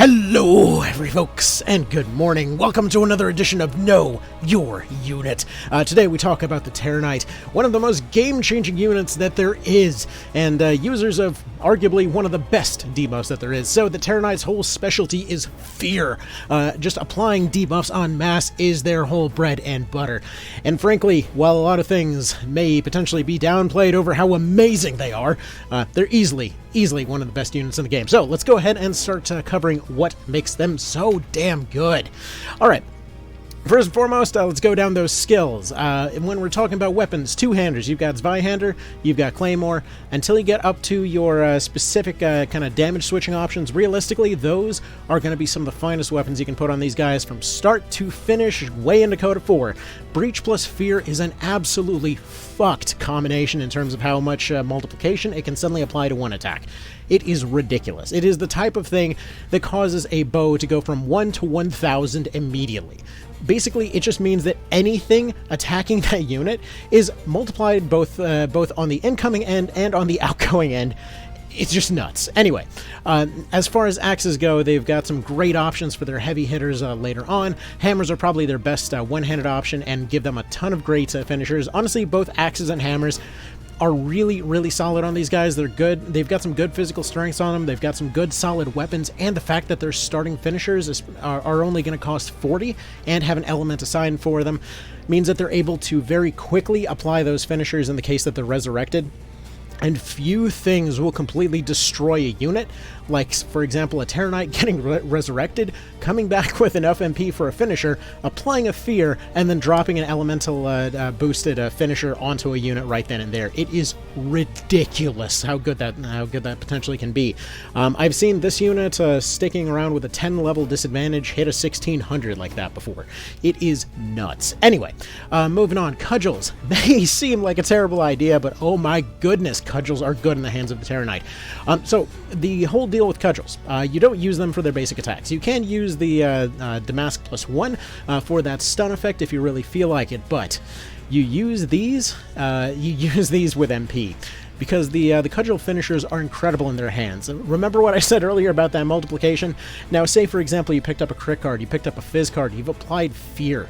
Hello, every folks, and good morning. Welcome to another edition of Know Your Unit. Today we talk about the teranite, one of the most game-changing units that there is, and users of arguably one of the best debuffs that there is. So the teranite's whole specialty is fear. Just applying debuffs en masse is their whole bread and butter. And frankly, while a lot of things may potentially be downplayed over how amazing they are, they're easily one of the best units in the game. So let's go ahead and start covering what makes them so damn good. Alright, first and foremost, let's go down those skills. When we're talking about weapons, two-handers, you've got Zweihander, you've got Claymore. Until you get up to your specific kind of damage switching options, realistically, those are going to be some of the finest weapons you can put on these guys from start to finish, way into Coda 4. Breach plus Fear is an absolutely fucked combination in terms of how much multiplication it can suddenly apply to one attack. It is ridiculous. It is the type of thing that causes a bow to go from 1 to 1,000 immediately. Basically, it just means that anything attacking that unit is multiplied both on the incoming end and on the outgoing end. It's just nuts. Anyway, as far as axes go, they've got some great options for their heavy hitters later on. Hammers are probably their best one-handed option and give them a ton of great finishers. Honestly, both axes and hammers are really solid on these guys. They're good. They've got some good physical strengths on them. They've got some good solid weapons, and the fact that their starting finishers are only going to cost 40 and have an element assigned for them means that they're able to very quickly apply those finishers in the case that they're resurrected. And few things will completely destroy a unit, like, for example, a teranite getting resurrected, coming back with enough MP for a finisher, applying a fear, and then dropping an elemental boosted finisher onto a unit right then and there. It is ridiculous how good that potentially can be. I've seen this unit sticking around with a 10 level disadvantage hit a 1600 like that before. It is nuts. Anyway, moving on. Cudgels. They seem like a terrible idea, but oh my goodness, Cudgels are good in the hands of the teranite. So the whole deal with Cudgels, you don't use them for their basic attacks. You can use the Damask +1 for that stun effect if you really feel like it, but you use these with MP. Because the Cudgel finishers are incredible in their hands. Remember what I said earlier about that multiplication? Now, say for example you picked up a crit card, you picked up a fizz card, you've applied fear.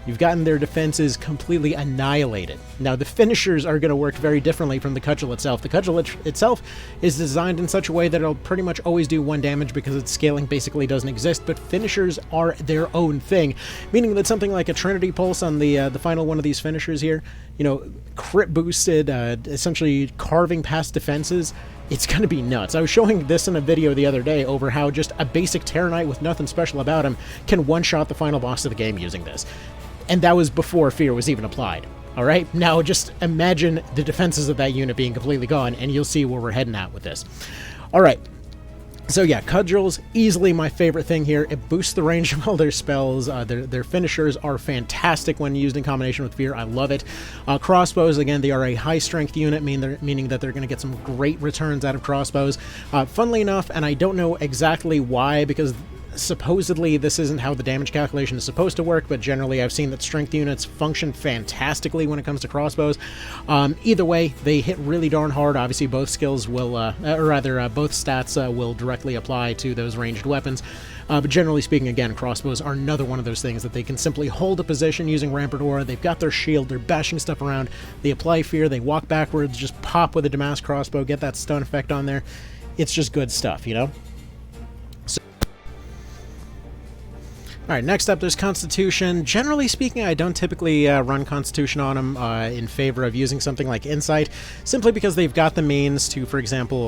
You've gotten their defenses completely annihilated. Now, the finishers are going to work very differently from the Cudgel itself. The Cudgel itself is designed in such a way that it'll pretty much always do 1 damage because its scaling basically doesn't exist, but finishers are their own thing, meaning that something like a Trinity Pulse on the final one of these finishers here, you know, crit boosted, essentially carving past defenses, it's going to be nuts. I was showing this in a video the other day over how just a basic teranite with nothing special about him can one-shot the final boss of the game using this. And that was before fear was even applied. Alright, now just imagine the defenses of that unit being completely gone, and you'll see where we're heading at with this. Alright, so yeah, Cudgels, easily my favorite thing here. It boosts the range of all their spells. Their finishers are fantastic when used in combination with fear. I love it. Crossbows, again, they are a high-strength unit, meaning that they're going to get some great returns out of crossbows. Funnily enough, and I don't know exactly why, because supposedly this isn't how the damage calculation is supposed to work, but generally I've seen that strength units function fantastically when it comes to crossbows. Either way, they hit really darn hard. Obviously both skills will, both stats will directly apply to those ranged weapons. But generally speaking, again, crossbows are another one of those things that they can simply hold a position using Rampart Aura. They've got their shield, they're bashing stuff around, they apply fear, they walk backwards, just pop with a Damask crossbow, get that stun effect on there. It's just good stuff, you know? Alright, next up there's Constitution. Generally speaking, I don't typically run Constitution on them in favor of using something like Insight, simply because they've got the means to, for example,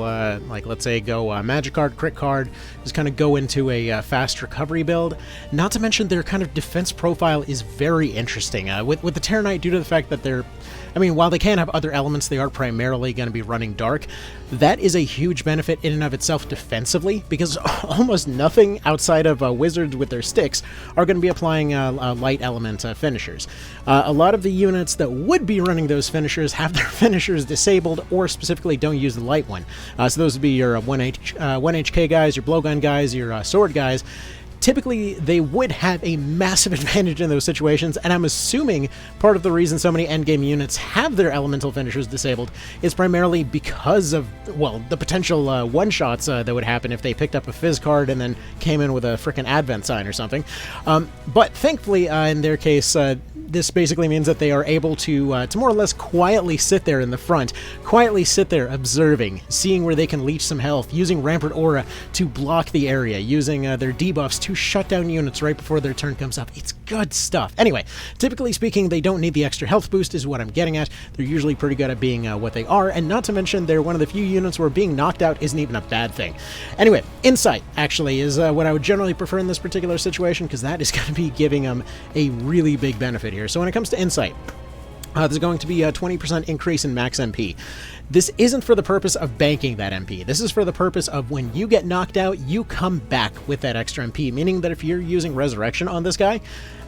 like let's say go Magic card, Crit card, just kind of go into a fast recovery build. Not to mention their kind of defense profile is very interesting. With the Teranite, due to the fact that they're, I mean, while they can have other elements, they are primarily going to be running Dark. That is a huge benefit in and of itself defensively, because almost nothing outside of wizards with their sticks are going to be applying light element finishers. A lot of the units that would be running those finishers have their finishers disabled or specifically don't use the light one. So those would be your 1 HK guys, your blowgun guys, your sword guys. typically they would have a massive advantage in those situations, and I'm assuming part of the reason so many endgame units have their elemental finishers disabled is primarily because of, well, the potential one-shots that would happen if they picked up a Fizz card and then came in with a frickin' Advent sign or something. But thankfully, in their case, this basically means that they are able to more or less quietly sit there in the front, quietly sit there observing, seeing where they can leech some health, using Rampart Aura to block the area, using their debuffs to shut down units right before their turn comes up. It's good stuff. Anyway, typically speaking, they don't need the extra health boost is what I'm getting at. They're usually pretty good at being what they are, and not to mention they're one of the few units where being knocked out isn't even a bad thing. Anyway, Insight actually is what I would generally prefer in this particular situation, because that is going to be giving them a really big benefit here. So when it comes to Insight, there's going to be a 20% increase in max MP. This isn't for the purpose of banking that MP. This is for the purpose of when you get knocked out, you come back with that extra MP, meaning that if you're using Resurrection on this guy,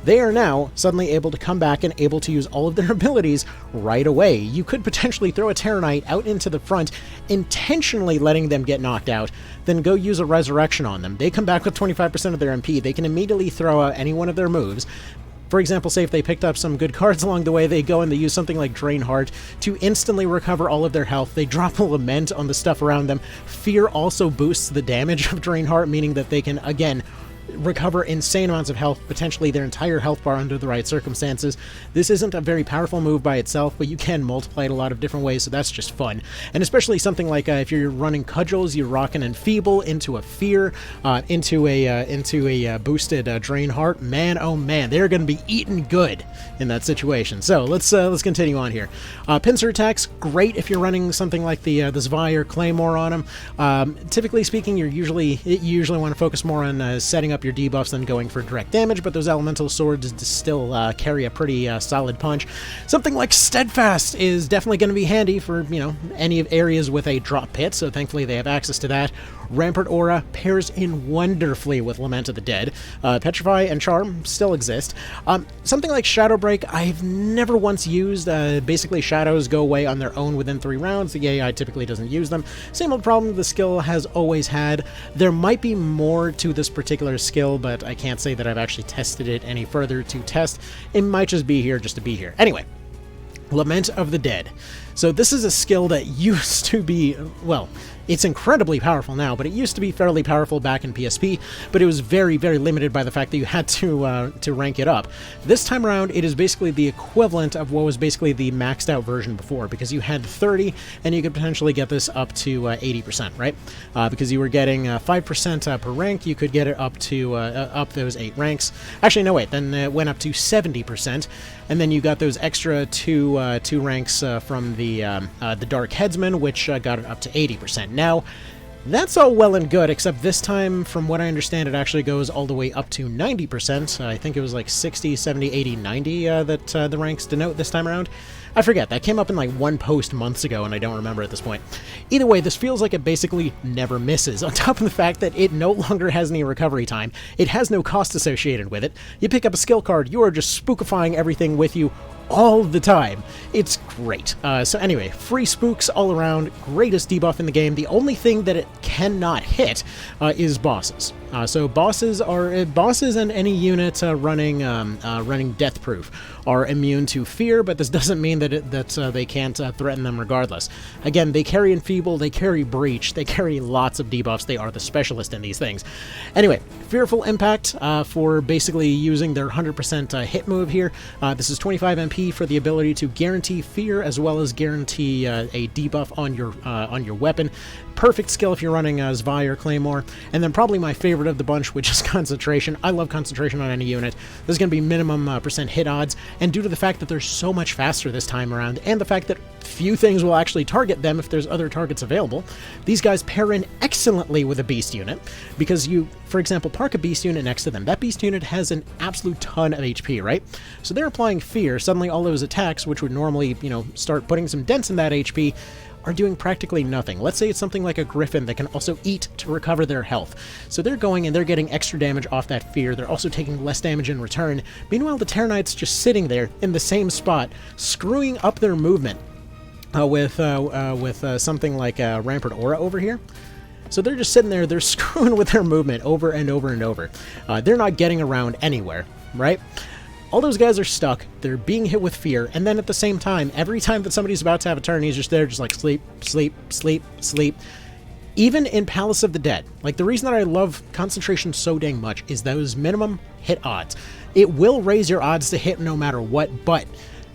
they are now suddenly able to come back and able to use all of their abilities right away. You could potentially throw a Teranite out into the front, intentionally letting them get knocked out, then go use a Resurrection on them. They come back with 25% of their MP. They can immediately throw out any one of their moves. For example, say if they picked up some good cards along the way, they go and they use something like Drain Heart to instantly recover all of their health. They drop a Lament on the stuff around them. Fear also boosts the damage of Drain Heart, meaning that they can, again, recover insane amounts of health, potentially their entire health bar under the right circumstances. This isn't a very powerful move by itself, but you can multiply it a lot of different ways, so that's just fun. And especially something like if you're running Cudgels, you rock an Enfeeble into a Fear, into a boosted Drain Heart. Man, oh man, they're going to be eating good in that situation. So let's continue on here. Pincer attacks, great if you're running something like the Zwei or Claymore on them. Typically speaking, you usually want to focus more on setting up your debuffs than going for direct damage, but those elemental swords still carry a pretty solid punch. Something like Steadfast is definitely going to be handy for, you know, any areas with a drop pit, so thankfully they have access to that. Rampart Aura pairs in wonderfully with Lament of the Dead. Petrify and Charm still exist. Something like Shadow Break, I've never once used. Basically, shadows go away on their own within 3 rounds. The AI typically doesn't use them. Same old problem the skill has always had. There might be more to this particular skill, but I can't say that I've actually tested it any further to test. It might just be here just to be here. Anyway, Lament of the Dead. So this is a skill that used to be, well, it's incredibly powerful now, but it used to be fairly powerful back in PSP, but it was very, very limited by the fact that you had to rank it up. This time around, it is basically the equivalent of what was basically the maxed out version before, because you had 30, and you could potentially get this up to 80%, right? Because you were getting 5% per rank, you could get it up to up those 8 ranks. Actually, no, wait, then it went up to 70%, and then you got those extra two ranks from the Dark Headsman, which got it up to 80%. Now, that's all well and good, except this time, from what I understand, it actually goes all the way up to 90%. I think it was like 60, 70, 80, 90 that the ranks denote this time around. I forget, that came up in like one post months ago, and I don't remember at this point. Either way, this feels like it basically never misses, on top of the fact that it no longer has any recovery time. It has no cost associated with it. You pick up a skill card, you are just spookifying everything with you all the time. It's great. So anyway, free spooks all around, greatest debuff in the game. The only thing that it cannot hit is bosses. So bosses and any unit running Death Proof are immune to fear, but this doesn't mean that they can't threaten them regardless. Again, they carry Enfeeble, they carry Breach, they carry lots of debuffs. They are the specialist in these things. Anyway, Fearful Impact for basically using their 100% hit move here. This is 25 MP for the ability to guarantee fear as well as guarantee a debuff on your weapon. Perfect skill if you're running Zwei or Claymore. And then probably my favorite of the bunch, which is Concentration. I love Concentration on any unit. There's going to be minimum percent hit odds, and due to the fact that they're so much faster this time around, and the fact that few things will actually target them if there's other targets available, these guys pair in excellently with a Beast unit, because you, for example, park a Beast unit next to them. That Beast unit has an absolute ton of HP, right? So they're applying fear. Suddenly all those attacks, which would normally, you know, start putting some dents in that HP, are doing practically nothing. Let's say it's something like a Griffin that can also eat to recover their health. So they're going and they're getting extra damage off that fear. They're also taking less damage in return. Meanwhile, the Teranite's just sitting there in the same spot, screwing up their movement with something like Rampart Aura over here. So they're just sitting there, they're screwing with their movement over and over and over. They're not getting around anywhere, right? All those guys are stuck, they're being hit with fear, and then at the same time, every time that somebody's about to have a turn, he's just there, just like sleep, sleep, sleep, sleep. Even in Palace of the Dead, like the reason that I love concentration so dang much is those minimum hit odds. It will raise your odds to hit no matter what, but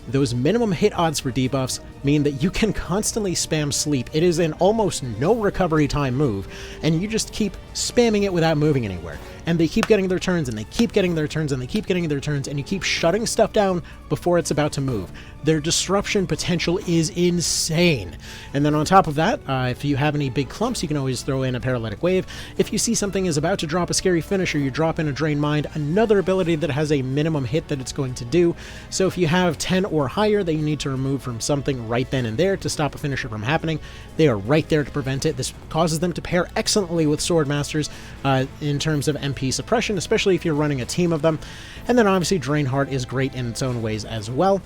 those minimum hit odds for debuffs mean that you can constantly spam sleep. It is an almost no recovery time move, and you just keep spamming it without moving anywhere. And they keep getting their turns, and they keep getting their turns, and they keep getting their turns, and you keep shutting stuff down before it's about to move. Their disruption potential is insane. And then on top of that, if you have any big clumps, you can always throw in a Paralytic Wave. If you see something is about to drop a scary finisher, you drop in a Drain Mind, another ability that has a minimum hit that it's going to do. So if you have 10 or higher that you need to remove from something right then and there to stop a finisher from happening, they are right there to prevent it. This causes them to pair excellently with Swordmasters in terms of MP suppression, especially if you're running a team of them. And then obviously Drainheart is great in its own ways as well.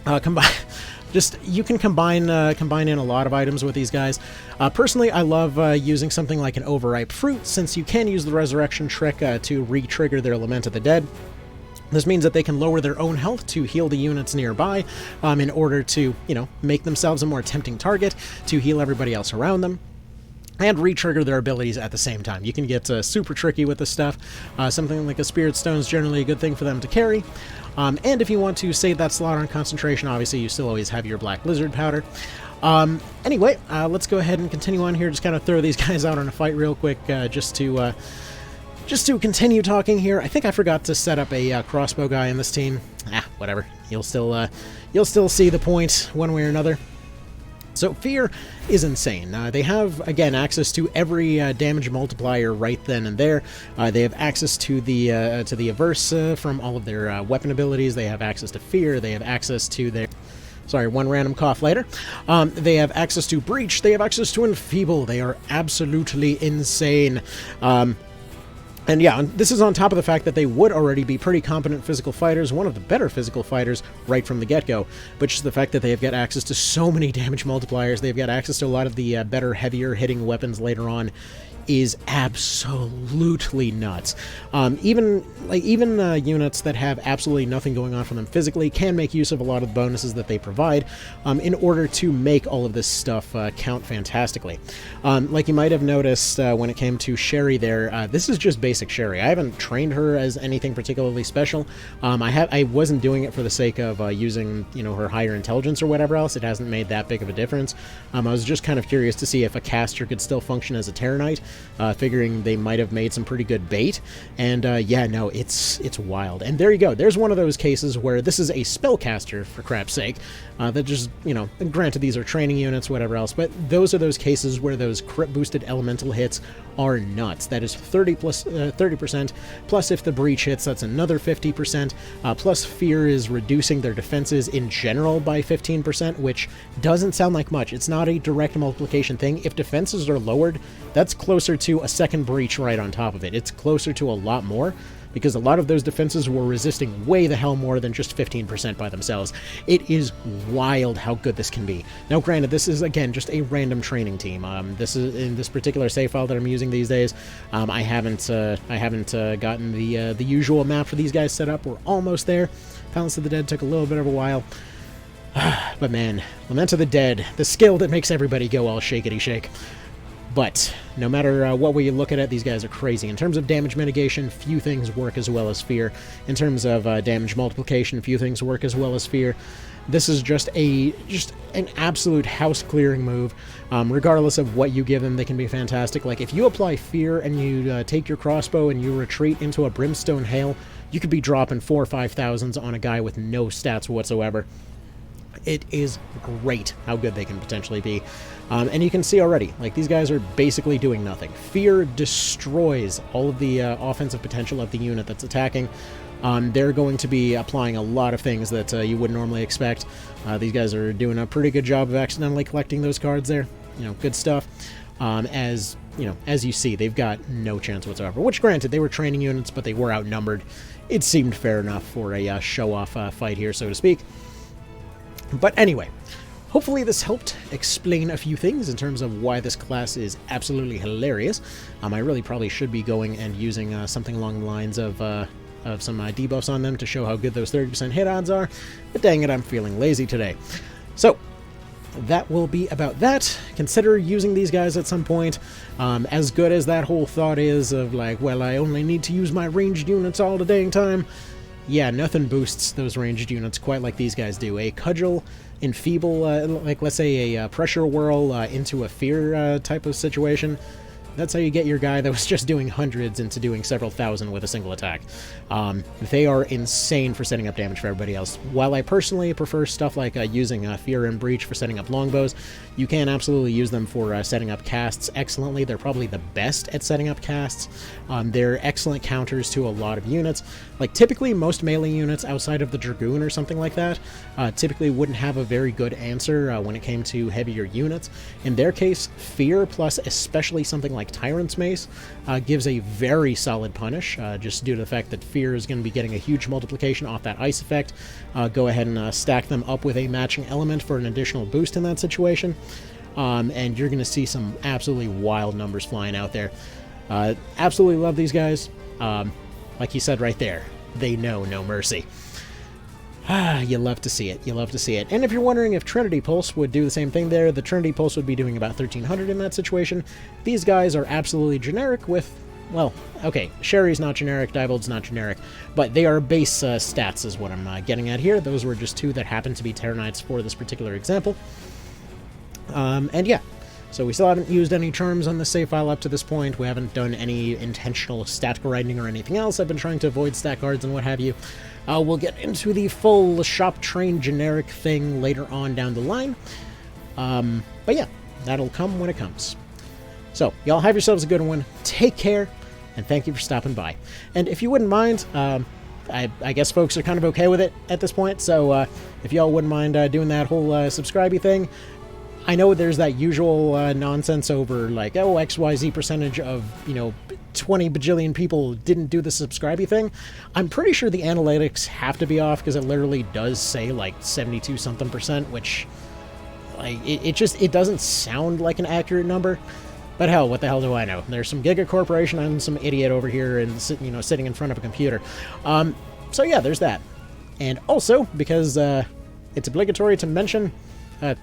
You can combine in a lot of items with these guys. Personally, I love using something like an Overripe Fruit, since you can use the Resurrection trick to re-trigger their Lament of the Dead. This means that they can lower their own health to heal the units nearby in order to, make themselves a more tempting target to heal everybody else around them, and re-trigger their abilities at the same time. You can get super tricky with this stuff. Something like a Spirit Stone is generally a good thing for them to carry. And if you want to save that slot on concentration, obviously you still always have your Black Lizard Powder. Anyway, let's go ahead and continue on here. Just kind of throw these guys out on a fight real quick, just to continue talking here. I think I forgot to set up a crossbow guy in this team. Whatever. You'll still see the point one way or another. So Fear is insane. They have, again, access to every damage multiplier right then and there. They have access to the Averse from all of their weapon abilities. They have access to Fear. They have access to their... Sorry, one random cough later. They have access to Breach. They have access to Enfeeble. They are absolutely insane. And yeah, this is on top of the fact that they would already be pretty competent physical fighters, one of the better physical fighters right from the get-go, but just the fact that they've got access to so many damage multipliers, they've got access to a lot of the better, heavier hitting weapons later on, is absolutely nuts. Even units that have absolutely nothing going on for them physically can make use of a lot of the bonuses that they provide in order to make all of this stuff count fantastically. Like you might have noticed when it came to Sherry there, this is just basic Sherry. I haven't trained her as anything particularly special. I wasn't doing it for the sake of using her higher intelligence or whatever else. It hasn't made that big of a difference. I was just kind of curious to see if a caster could still function as a teranite. Figuring they might have made some pretty good bait, and yeah, no, it's wild. And there you go. There's one of those cases where this is a spellcaster, for crap's sake, that just, granted these are training units, whatever else, but those are those cases where those crit boosted elemental hits are nuts. That is 30%, plus if the Breach hits, that's another 50%, plus Fear is reducing their defenses in general by 15%, which doesn't sound like much. It's not a direct multiplication thing. If defenses are lowered, that's closer to a second Breach right on top of it. It's closer to a lot more, because a lot of those defenses were resisting way the hell more than just 15% by themselves. It is wild how good this can be. Now, granted, this is, again, just a random training team. This is in this particular save file that I'm using these days. I haven't gotten the usual map for these guys set up. We're almost there. Palace of the Dead took a little bit of a while. But man, Lament of the Dead, the skill that makes everybody go all shakety shake. But no matter what way you look at it, these guys are crazy. In terms of damage mitigation, few things work as well as Fear. In terms of damage multiplication, few things work as well as Fear. This is just an absolute house-clearing move. Regardless of what you give them, they can be fantastic. Like, if you apply Fear and you take your crossbow and you retreat into a Brimstone Hail, you could be dropping 4,000 or 5,000 on a guy with no stats whatsoever. It is great how good they can potentially be. And you can see already, like, these guys are basically doing nothing. Fear destroys all of the offensive potential of the unit that's attacking. They're going to be applying a lot of things that you wouldn't normally expect. These guys are doing a pretty good job of accidentally collecting those cards there. Good stuff. As you see, they've got no chance whatsoever. Which, granted, they were training units, but they were outnumbered. It seemed fair enough for a show-off fight here, so to speak. But anyway, hopefully this helped explain a few things in terms of why this class is absolutely hilarious. I really probably should be going and using something along the lines of some debuffs on them to show how good those 30% hit odds are, but dang it, I'm feeling lazy today. So, that will be about that. Consider using these guys at some point. As good as that whole thought is of like, well, I only need to use my ranged units all the dang time. Yeah, nothing boosts those ranged units quite like these guys do. A Cudgel enfeeble, like let's say a pressure whirl into a fear type of situation. That's how you get your guy that was just doing hundreds into doing several thousand with a single attack. They are insane for setting up damage for everybody else. While I personally prefer stuff like using Fear and Breach for setting up longbows, you can absolutely use them for setting up casts excellently. They're probably the best at setting up casts. They're excellent counters to a lot of units. Like, typically, most melee units outside of the Dragoon or something like that typically wouldn't have a very good answer when it came to heavier units. In their case, Fear plus especially something like Tyrant's Mace gives a very solid punish, just due to the fact that Fear is going to be getting a huge multiplication off that ice effect. Go ahead and stack them up with a matching element for an additional boost in that situation, and you're going to see some absolutely wild numbers flying out there. Absolutely love these guys. Like you said right there, they know no mercy. You love to see it. You love to see it. And if you're wondering if Trinity Pulse would do the same thing there, the Trinity Pulse would be doing about 1300 in that situation. These guys are absolutely generic with, well, okay, Sherry's not generic, Diebold's not generic, but they are base stats is what I'm getting at here. Those were just two that happen to be Teranites for this particular example. And yeah. So we still haven't used any charms on the save file up to this point. We haven't done any intentional stat grinding or anything else. I've been trying to avoid stat guards and what have you. We'll get into the full shop train generic thing later on down the line. But yeah, that'll come when it comes. So, y'all have yourselves a good one. Take care, and thank you for stopping by. And if you wouldn't mind, I guess folks are kind of okay with it at this point, so if y'all wouldn't mind doing that whole subscribey thing. I know there's that usual nonsense over, like, oh, XYZ percentage of, 20 bajillion people didn't do the subscribey thing. I'm pretty sure the analytics have to be off, because it literally does say, like, 72-something%, which, like, it doesn't sound like an accurate number. But hell, what the hell do I know? There's some Giga Corporation and some idiot over here and, sitting in front of a computer. So yeah, there's that. And also, because it's obligatory to mention...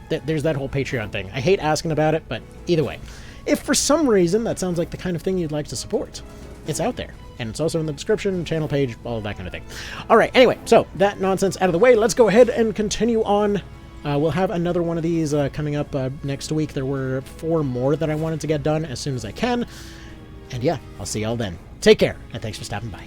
there's that whole Patreon thing. I hate asking about it, but either way. If for some reason that sounds like the kind of thing you'd like to support, it's out there. And it's also in the description, channel page, all of that kind of thing. Alright, anyway, so that nonsense out of the way, let's go ahead and continue on. We'll have another one of these coming up next week. There were 4 more that I wanted to get done as soon as I can. And yeah, I'll see y'all then. Take care, and thanks for stopping by.